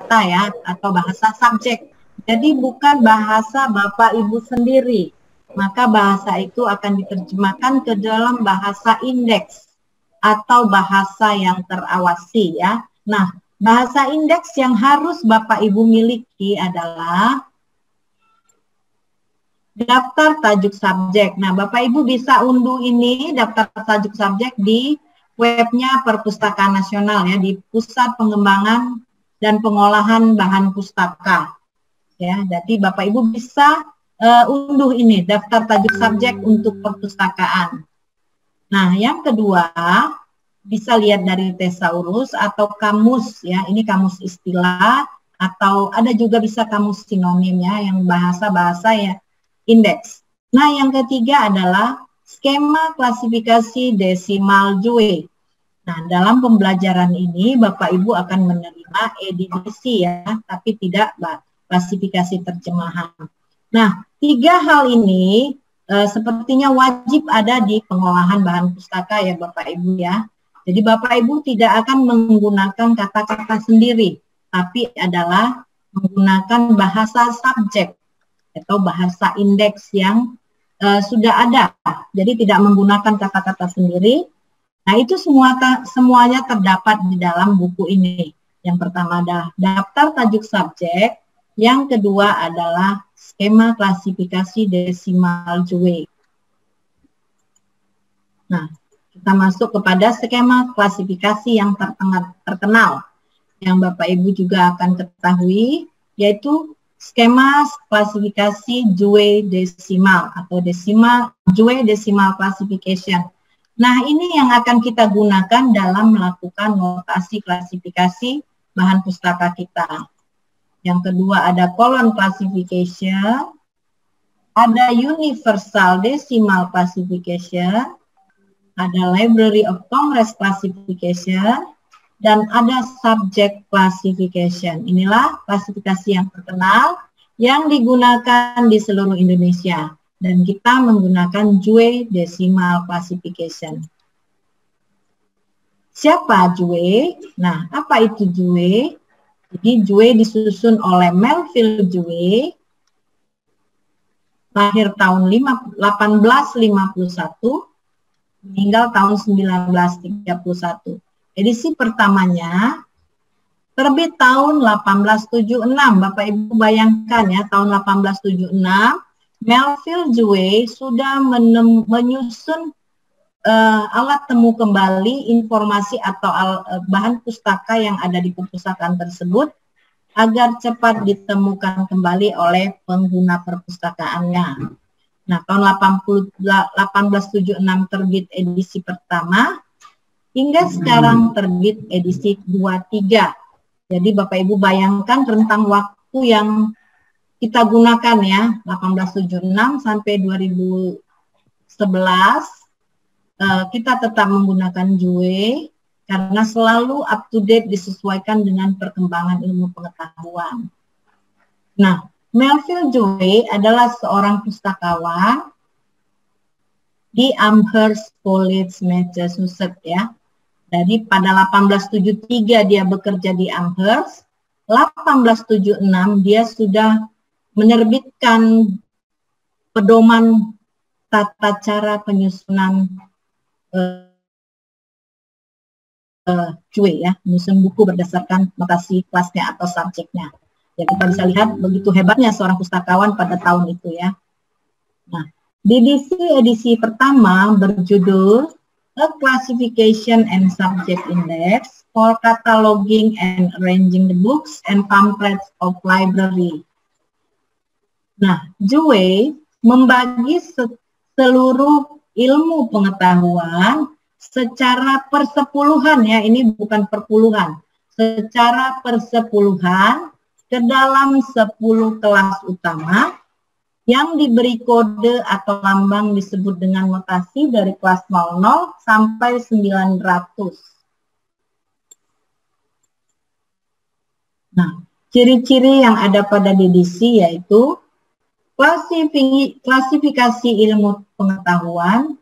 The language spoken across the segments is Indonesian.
kata ya, atau bahasa subjek. Jadi bukan bahasa Bapak Ibu sendiri. Maka bahasa itu akan diterjemahkan ke dalam bahasa indeks atau bahasa yang terawasi ya. Nah, bahasa indeks yang harus Bapak Ibu miliki adalah daftar tajuk subjek. Nah, Bapak Ibu bisa unduh ini daftar tajuk subjek di webnya Perpustakaan Nasional ya, di Pusat Pengembangan dan Pengolahan Bahan Pustaka. Ya, jadi Bapak Ibu bisa unduh ini daftar tajuk subjek untuk perpustakaan. Nah, yang kedua bisa lihat dari thesaurus atau kamus ya, ini kamus istilah atau ada juga bisa kamus sinonim ya, yang bahasa-bahasa ya indeks. Nah, yang ketiga adalah skema klasifikasi desimal Dewey. Nah, dalam pembelajaran ini Bapak Ibu akan menerima edisi ya, tapi tidak klasifikasi terjemahan. Nah, 3 hal ini sepertinya wajib ada di pengolahan bahan pustaka ya Bapak Ibu ya. Jadi Bapak Ibu tidak akan menggunakan kata-kata sendiri, tapi adalah menggunakan bahasa subjek atau bahasa indeks yang sudah ada. Jadi tidak menggunakan kata-kata sendiri. Nah, itu semuanya terdapat di dalam buku ini. Yang pertama adalah daftar tajuk subjek, yang kedua adalah skema klasifikasi desimal Dewey. Nah, kita masuk kepada skema klasifikasi yang terkenal, yang Bapak Ibu juga akan ketahui, yaitu skema klasifikasi Dewey desimal atau Dewey decimal classification. Nah, ini yang akan kita gunakan dalam melakukan notasi klasifikasi bahan pustaka kita. Yang kedua ada colon classification, ada universal decimal classification, ada Library of Congress classification, dan ada subject classification. Inilah klasifikasi yang terkenal yang digunakan di seluruh Indonesia. Dan kita menggunakan Dewey decimal classification. Siapa Dewey? Nah, apa itu Dewey? Jadi Dewey disusun oleh Melville Dewey, lahir tahun 1851, meninggal tahun 1931. Edisi pertamanya terbit tahun 1876. Bapak Ibu bayangkan ya, tahun 1876 Melville Dewey sudah menyusun alat temu kembali informasi atau bahan pustaka yang ada di perpustakaan tersebut agar cepat ditemukan kembali oleh pengguna perpustakaannya. Nah, tahun 1876 terbit edisi pertama, hingga sekarang terbit edisi 23. Jadi Bapak Ibu bayangkan rentang waktu yang kita gunakan ya, 1876 sampai 2011, kita tetap menggunakan Dewey karena selalu up to date disesuaikan dengan perkembangan ilmu pengetahuan. Nah, Melville Dewey adalah seorang pustakawan di Amherst College, Massachusetts ya. Jadi pada 1873 dia bekerja di Amherst, 1876 dia sudah menerbitkan pedoman tata cara penyusunan Dewey ya, menyusun buku berdasarkan notasi kelasnya atau subjeknya. Ya, kita bisa lihat begitu hebatnya seorang pustakawan pada tahun itu ya. Nah, di edisi pertama berjudul A Classification and Subject Index for Cataloging and Arranging the Books and Pamphlets of Library. Nah, Dewey membagi seluruh ilmu pengetahuan secara persepuluhan ya, ini bukan perpuluhan, secara persepuluhan ke dalam 10 kelas utama yang diberi kode atau lambang disebut dengan notasi dari kelas 00 sampai 900. Nah, ciri-ciri yang ada pada edisi yaitu klasifikasi ilmu pengetahuan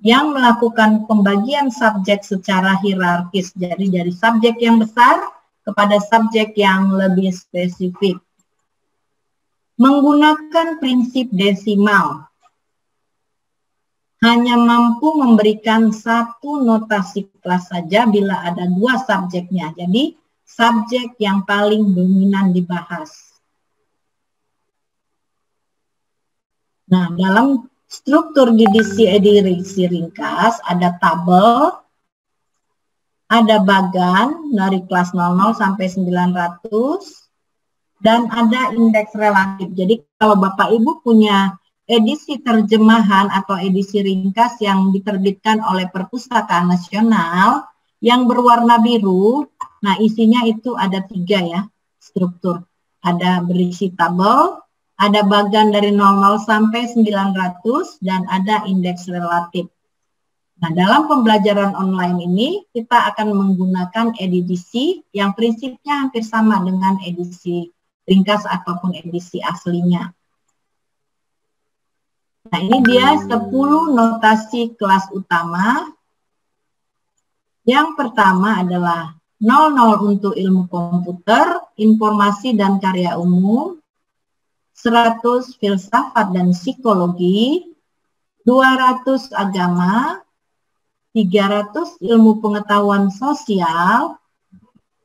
yang melakukan pembagian subjek secara hierarkis. Jadi dari subjek yang besar kepada subjek yang lebih spesifik. Menggunakan prinsip desimal, hanya mampu memberikan satu notasi kelas saja bila ada dua subjeknya. Jadi, subjek yang paling dominan dibahas. Nah, dalam struktur edisi ringkas ada tabel, ada bagan dari kelas 00 sampai 900, dan ada indeks relatif. Jadi kalau Bapak Ibu punya edisi terjemahan atau edisi ringkas yang diterbitkan oleh Perpustakaan Nasional yang berwarna biru, nah isinya itu ada 3 ya, struktur. Ada berisi tabel, ada bagan dari 00 sampai 900, dan ada indeks relatif. Nah, dalam pembelajaran online ini, kita akan menggunakan edisi yang prinsipnya hampir sama dengan edisi ringkas ataupun edisi aslinya. Nah, ini dia 10 notasi kelas utama. Yang pertama adalah 00 untuk ilmu komputer, informasi dan karya umum, 100 filsafat dan psikologi, 200 agama, 300 ilmu pengetahuan sosial,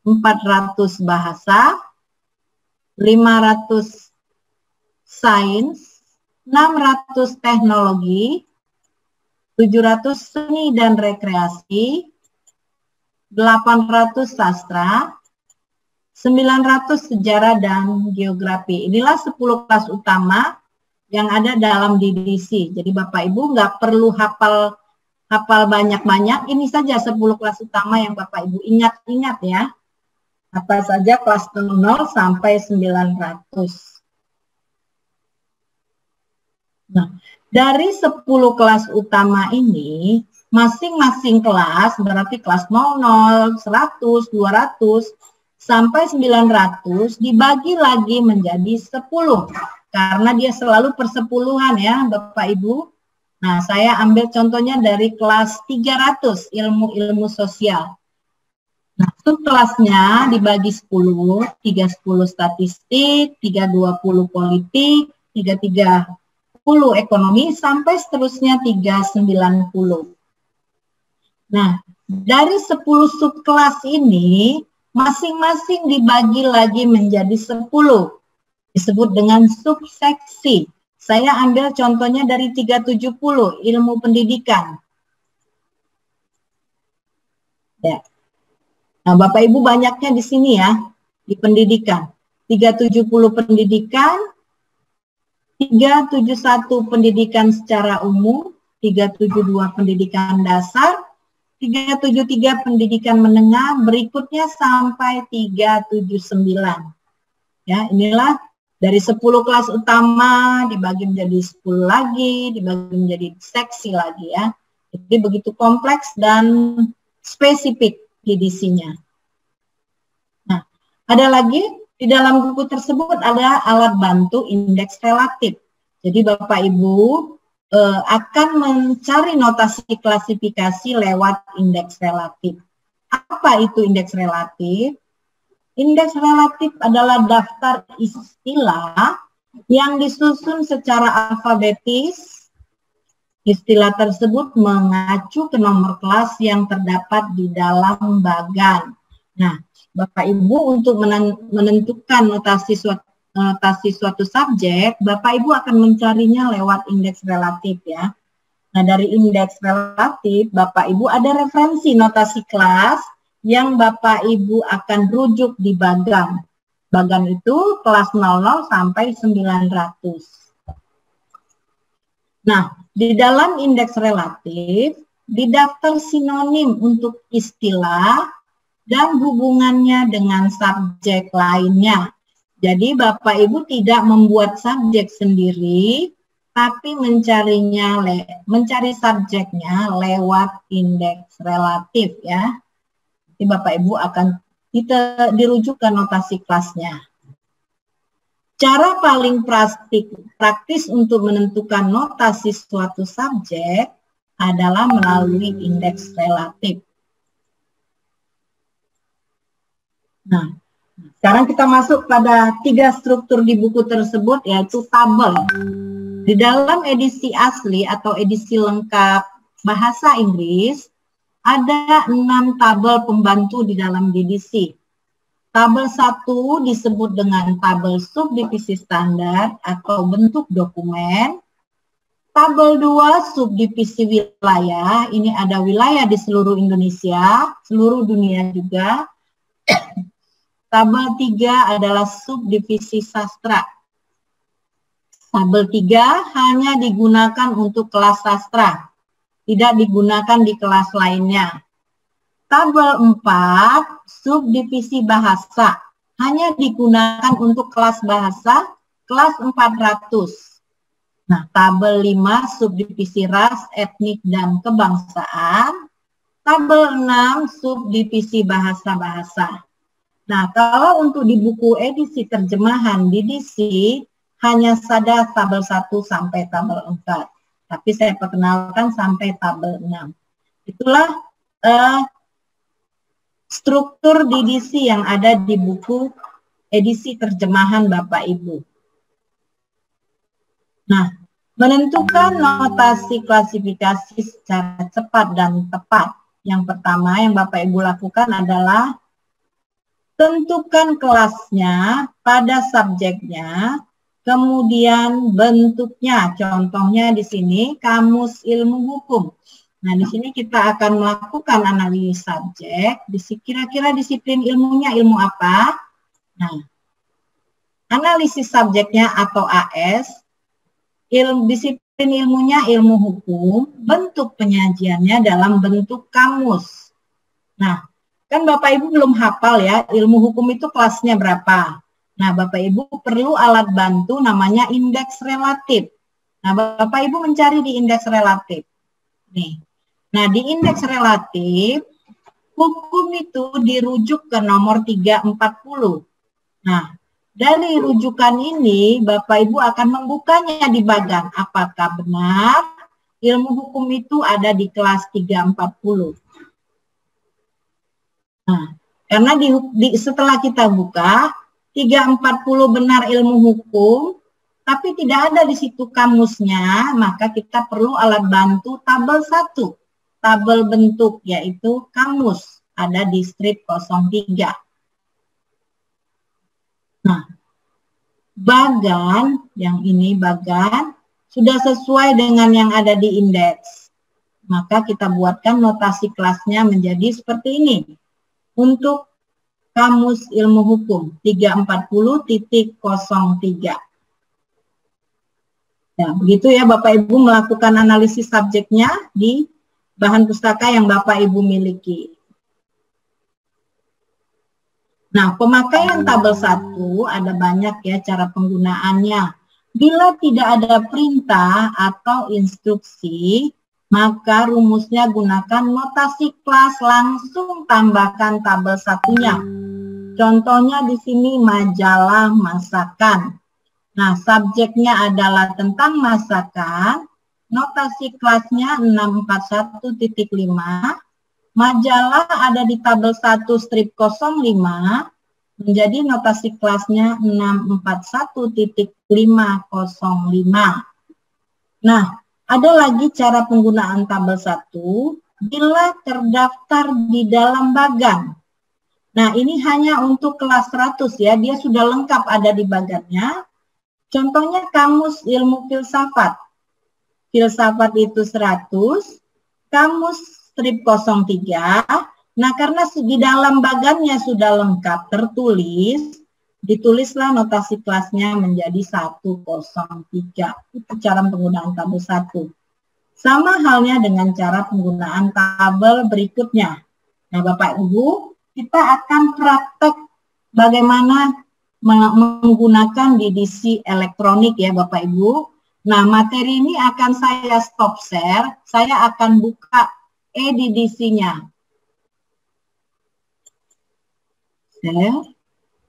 400 bahasa, 500 sains, 600 teknologi, 700 seni dan rekreasi, 800 sastra, 900 sejarah dan geografi. Inilah 10 kelas utama yang ada dalam DDC. Jadi Bapak Ibu nggak perlu hafal banyak-banyak, ini saja 10 kelas utama yang Bapak Ibu ingat-ingat ya. Apa saja kelas 0 sampai 900. Nah, dari 10 kelas utama ini, masing-masing kelas, berarti kelas 00, 100, 200, sampai 900, dibagi lagi menjadi 10. Karena dia selalu persepuluhan ya, Bapak Ibu. Nah, saya ambil contohnya dari kelas 300, ilmu-ilmu sosial. Nah, subkelasnya dibagi 10, 310 statistik, 320 politik, 330 ekonomi, sampai seterusnya 390. Nah, dari 10 subkelas ini, masing-masing dibagi lagi menjadi 10. Disebut dengan subseksi. Saya ambil contohnya dari 370, ilmu pendidikan. Ya. Nah, Bapak Ibu banyaknya di sini ya, di pendidikan. 370 pendidikan, 371 pendidikan secara umum, 372 pendidikan dasar, 373 pendidikan menengah, berikutnya sampai 379. Ya, inilah dari 10 kelas utama dibagi menjadi 10 lagi, dibagi menjadi seksi lagi ya. Jadi begitu kompleks dan spesifik edisinya. Nah, ada lagi di dalam buku tersebut ada alat bantu indeks relatif. Jadi Bapak Ibu akan mencari notasi klasifikasi lewat indeks relatif. Apa itu indeks relatif? Indeks relatif adalah daftar istilah yang disusun secara alfabetis. Istilah tersebut mengacu ke nomor kelas yang terdapat di dalam bagan. Nah, Bapak Ibu untuk menentukan notasi suatu subjek, Bapak Ibu akan mencarinya lewat indeks relatif ya. Nah, dari indeks relatif, Bapak Ibu ada referensi notasi kelas yang Bapak Ibu akan rujuk di bagan. Bagan itu kelas 00 sampai 900. Nah, di dalam indeks relatif, didaftar sinonim untuk istilah dan hubungannya dengan subjek lainnya. Jadi Bapak Ibu tidak membuat subjek sendiri, tapi mencari subjeknya lewat indeks relatif ya. Jadi Bapak Ibu akan dirujuk ke notasi kelasnya. Cara paling praktis untuk menentukan notasi suatu subjek adalah melalui indeks relatif. Nah, sekarang kita masuk pada 3 struktur di buku tersebut, yaitu tabel. Di dalam edisi asli atau edisi lengkap bahasa Inggris, ada 6 tabel pembantu di dalam edisi. Tabel 1 disebut dengan tabel subdivisi standar atau bentuk dokumen. Tabel 2 subdivisi wilayah, ini ada wilayah di seluruh Indonesia, seluruh dunia juga. Tabel 3 adalah subdivisi sastra. Tabel 3 hanya digunakan untuk kelas sastra, tidak digunakan di kelas lainnya. Tabel 4 subdivisi bahasa, hanya digunakan untuk kelas bahasa, kelas 400. Nah, tabel 5 subdivisi ras, etnik, dan kebangsaan. Tabel 6 subdivisi bahasa-bahasa. Nah, kalau untuk di buku edisi terjemahan DDC, hanya saja tabel 1 sampai tabel 4. Tapi saya perkenalkan sampai tabel 6. Itulah struktur DDC yang ada di buku edisi terjemahan Bapak Ibu. Nah, menentukan notasi klasifikasi secara cepat dan tepat. Yang pertama yang Bapak Ibu lakukan adalah tentukan kelasnya pada subjeknya, kemudian bentuknya. Contohnya di sini kamus ilmu hukum. Nah, di sini kita akan melakukan analisis subjek. Kira-kira disiplin ilmunya ilmu apa? Nah, analisis subjeknya atau AS, disiplin ilmunya ilmu hukum, bentuk penyajiannya dalam bentuk kamus. Nah, kan Bapak Ibu belum hafal ya, ilmu hukum itu kelasnya berapa. Nah, Bapak Ibu perlu alat bantu namanya indeks relatif. Nah, Bapak Ibu mencari di indeks relatif. Nih. Nah, di indeks relatif, hukum itu dirujuk ke nomor 340. Nah, dari rujukan ini, Bapak Ibu akan membukanya di bagan. Apakah benar ilmu hukum itu ada di kelas 340? Nah, karena setelah kita buka, 340 benar ilmu hukum, tapi tidak ada di situ kamusnya, maka kita perlu alat bantu tabel 1. Tabel bentuk, yaitu kamus, ada di strip 03. Nah, bagan, yang ini bagan, sudah sesuai dengan yang ada di indeks. Maka kita buatkan notasi kelasnya menjadi seperti ini. Untuk kamus ilmu hukum 340.03. Nah, begitu ya Bapak Ibu melakukan analisis subjeknya di bahan pustaka yang Bapak Ibu miliki. Nah, pemakaian tabel 1 ada banyak ya cara penggunaannya. Bila tidak ada perintah atau instruksi, maka rumusnya gunakan notasi kelas, langsung tambahkan tabel 1-nya. Contohnya di sini majalah masakan. Nah, subjeknya adalah tentang masakan, notasi kelasnya 641.5, majalah ada di tabel 1 strip 05, menjadi notasi kelasnya 641.505. Nah, ada lagi cara penggunaan tabel 1 bila terdaftar di dalam bagan. Nah, ini hanya untuk kelas 100 ya, dia sudah lengkap ada di bagannya. Contohnya kamus ilmu filsafat. Filsafat itu 100, kamus strip 03. Nah, karena di dalam bagannya sudah lengkap tertulis, ditulislah notasi kelasnya menjadi 103. Itu cara penggunaan tabel 1. Sama halnya dengan cara penggunaan tabel berikutnya. Nah, Bapak Ibu, kita akan praktek bagaimana menggunakan DDC elektronik ya Bapak Ibu. Nah, materi ini akan saya stop share. Saya akan buka e-DDC-nya.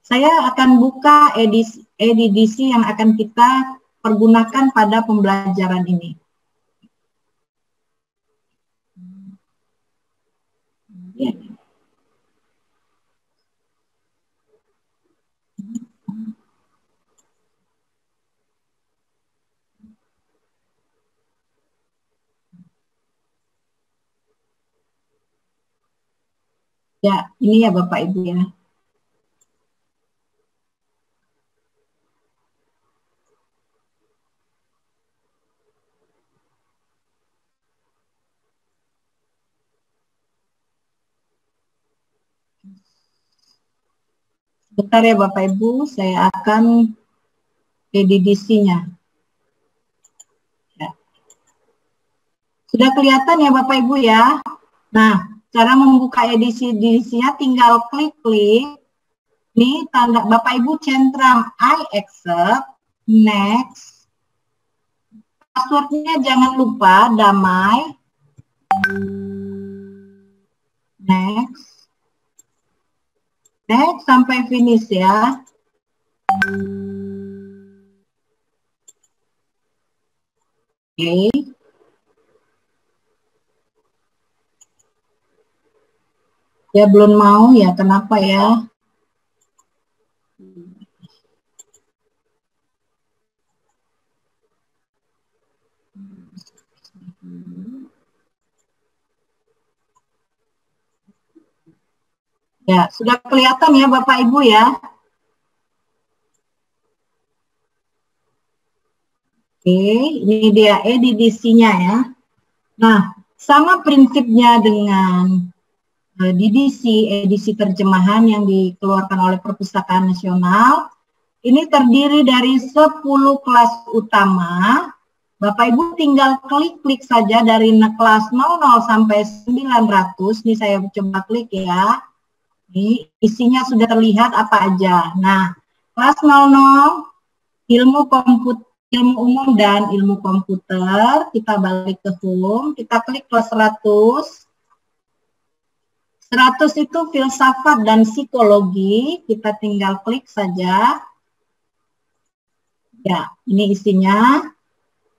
Saya akan buka e-DDC yang akan kita pergunakan pada pembelajaran ini. Ya, ini ya Bapak Ibu ya. Bentar ya Bapak Ibu, saya akan edisinya. Ya. Sudah kelihatan ya Bapak Ibu ya. Nah, cara membuka edisinya tinggal klik-klik. Ini tanda Bapak Ibu centang I accept, next. Passwordnya jangan lupa damai. Next. Next sampai finish ya. Oke. Ya belum mau ya, kenapa ya? Ya, sudah kelihatan ya Bapak Ibu ya. Oke, ini dia edisinya ya. Nah, sama prinsipnya dengan edisi terjemahan yang dikeluarkan oleh Perpustakaan Nasional. Ini terdiri dari 10 kelas utama. Bapak Ibu tinggal klik-klik saja dari kelas 00 sampai 900. Ini saya coba klik ya. Ini isinya sudah terlihat apa aja. Nah, kelas 00 ilmu umum dan ilmu komputer. Kita balik ke home, kita klik kelas 100. 100 itu filsafat dan psikologi, kita tinggal klik saja. Ya, ini isinya.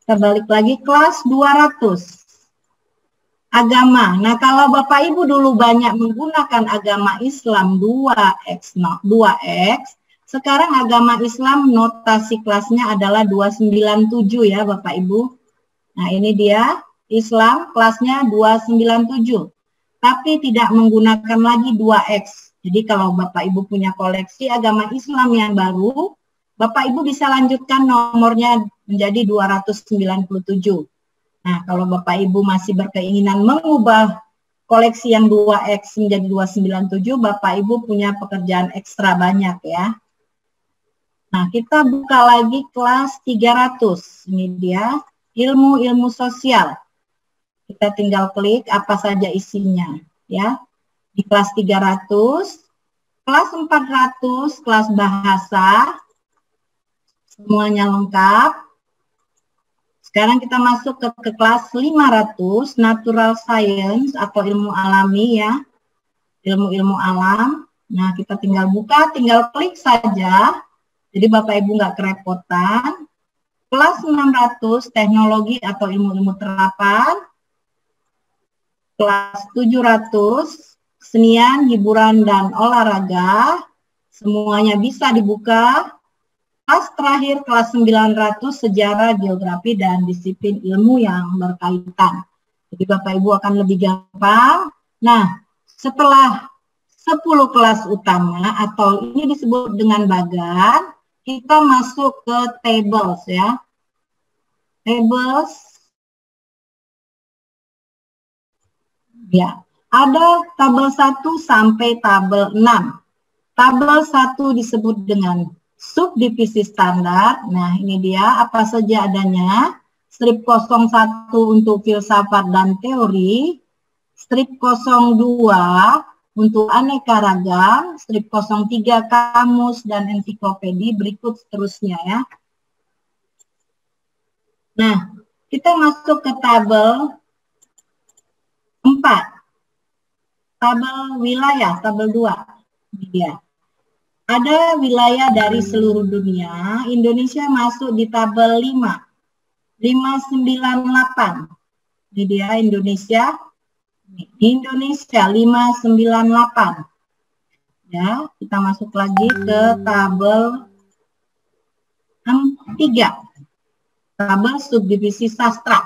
Kita balik lagi kelas 200. Agama. Nah, kalau Bapak Ibu dulu banyak menggunakan agama Islam 2X, sekarang agama Islam notasi kelasnya adalah 297 ya Bapak Ibu. Nah, ini dia Islam kelasnya 297. Tapi tidak menggunakan lagi 2X. Jadi kalau Bapak Ibu punya koleksi agama Islam yang baru, Bapak Ibu bisa lanjutkan nomornya menjadi 297. Nah, kalau Bapak Ibu masih berkeinginan mengubah koleksi yang 2X menjadi 297, Bapak Ibu punya pekerjaan ekstra banyak ya. Nah, kita buka lagi kelas 300. Ini dia, ilmu sosial. Kita tinggal klik apa saja isinya ya. Di kelas 300, kelas 400, kelas bahasa, semuanya lengkap. Sekarang kita masuk ke kelas 500, natural science atau ilmu alami ya. Ilmu alam. Nah, kita tinggal buka, tinggal klik saja. Jadi Bapak Ibu nggak kerepotan. Kelas 600, teknologi atau ilmu terapan. Kelas 700, kesenian, hiburan, dan olahraga. Semuanya bisa dibuka. Kelas terakhir, kelas 900, sejarah, geografi, dan disiplin ilmu yang berkaitan. Jadi Bapak Ibu akan lebih gampang. Nah, setelah 10 kelas utama, atau ini disebut dengan bagan, kita masuk ke tables ya. Tables. Ya, ada tabel 1 sampai tabel 6. Tabel 1 disebut dengan subdivisi standar. Nah, ini dia apa saja adanya. Strip 01 untuk filsafat dan teori. Strip 02 untuk aneka ragam. Strip 03 kamus dan ensiklopedi. Berikut seterusnya ya. Nah, kita masuk ke tabel 4. Tabel wilayah, tabel 2. Ini dia. Ada wilayah dari seluruh dunia, Indonesia masuk di tabel 5. 598. Ini dia Indonesia. Indonesia 598. Ya, kita masuk lagi ke tabel 3. Tabel subdivisi sastra.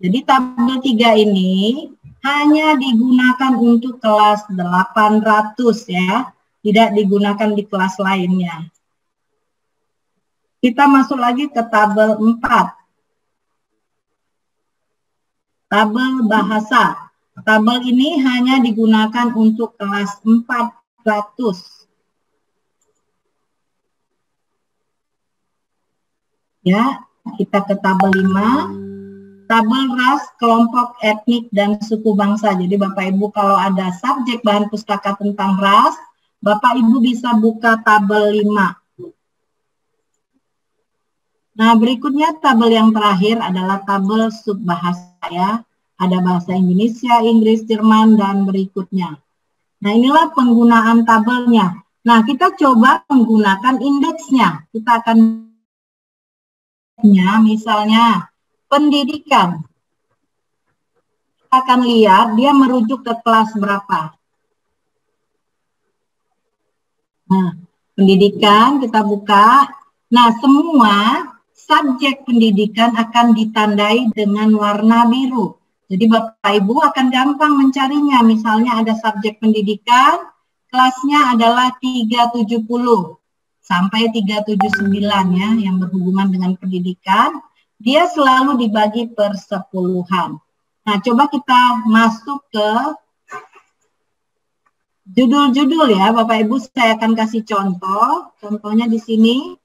Jadi tabel 3 ini hanya digunakan untuk kelas 800 ya, tidak digunakan di kelas lainnya. Kita masuk lagi ke tabel 4. Tabel bahasa. Tabel ini hanya digunakan untuk kelas 400. Ya, kita ke tabel 5. Tabel ras, kelompok etnik, dan suku bangsa. Jadi Bapak Ibu kalau ada subjek bahan pustaka tentang ras, Bapak Ibu bisa buka tabel 5. Nah, berikutnya tabel yang terakhir adalah tabel subbahasa ya. Ada bahasa Indonesia, Inggris, Jerman, dan berikutnya. Nah, inilah penggunaan tabelnya. Nah, kita coba menggunakan indeksnya. Kita akan misalnya pendidikan. Akan lihat dia merujuk ke kelas berapa. Nah, pendidikan kita buka. Nah, semua subjek pendidikan akan ditandai dengan warna biru. Jadi Bapak Ibu akan gampang mencarinya. Misalnya ada subjek pendidikan, kelasnya adalah 370 sampai 379 ya, yang berhubungan dengan pendidikan. Dia selalu dibagi per 10-an. Nah, coba kita masuk ke judul-judul ya, Bapak Ibu. Saya akan kasih contoh. Contohnya di sini.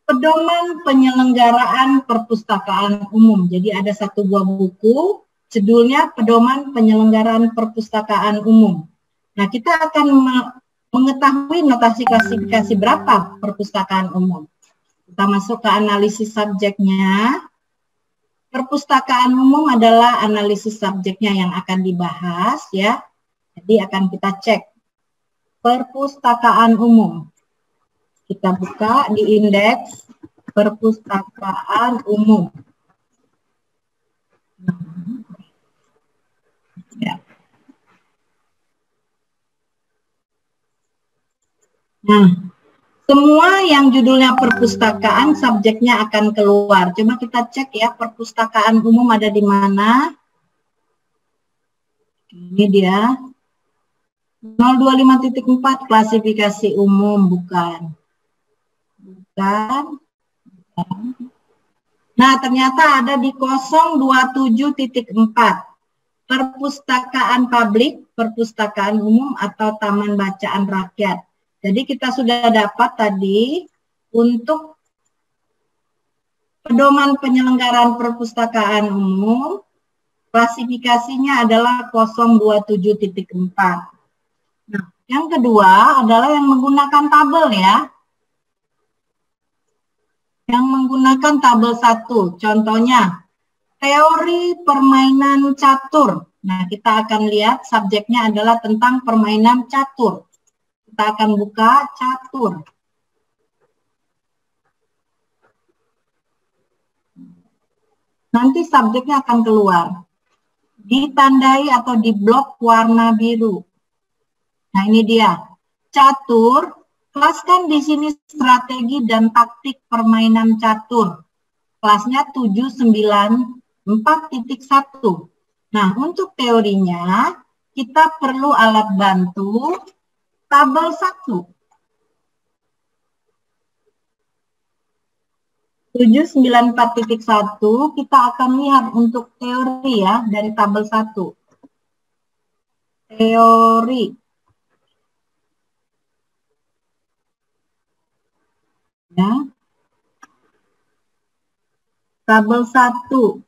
Pedoman penyelenggaraan perpustakaan umum. Jadi ada satu buah buku, judulnya Pedoman Penyelenggaraan Perpustakaan Umum. Nah, kita akan mengetahui notasi klasifikasi berapa perpustakaan umum. Kita masuk ke analisis subjeknya. Perpustakaan umum adalah analisis subjeknya yang akan dibahas ya. Jadi akan kita cek perpustakaan umum. Kita buka di indeks perpustakaan umum. Ya. Nah, semua yang judulnya perpustakaan, subjeknya akan keluar. Coba kita cek ya, perpustakaan umum ada di mana. Ini dia. 025.4 klasifikasi umum, bukan. Bukan. Nah, ternyata ada di 027.4. Perpustakaan publik, perpustakaan umum, atau taman bacaan rakyat. Jadi kita sudah dapat tadi untuk pedoman penyelenggaraan perpustakaan umum, klasifikasinya adalah 027.4. Nah, yang kedua adalah yang menggunakan tabel ya. Yang menggunakan tabel 1, contohnya teori permainan catur. Nah, kita akan lihat subjeknya adalah tentang permainan catur. Kita akan buka catur. Nanti subjeknya akan keluar. Ditandai atau di blok warna biru. Nah, ini dia. Catur, kelaskan di sini strategi dan taktik permainan catur. Kelasnya 794.1. Nah, untuk teorinya, kita perlu alat bantu tabel 1. 794.1 kita akan lihat untuk teori ya dari tabel 1. Teori. Ya. Tabel 1.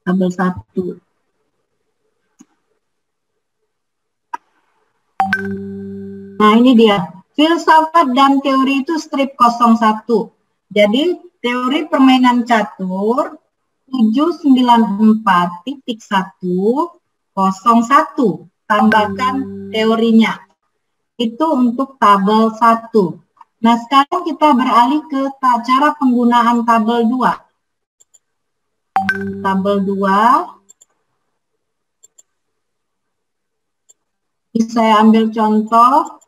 Tabel 1. Nah, ini dia. Filsafat dan teori itu strip 01. Jadi, teori permainan catur 794.101. Tambahkan teorinya. Itu untuk tabel 1. Nah, sekarang kita beralih ke cara penggunaan tabel 2. Tabel 2. Saya ambil contoh.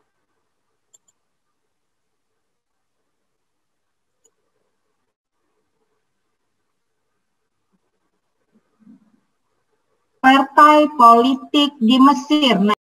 partai politik di Mesir. Nah,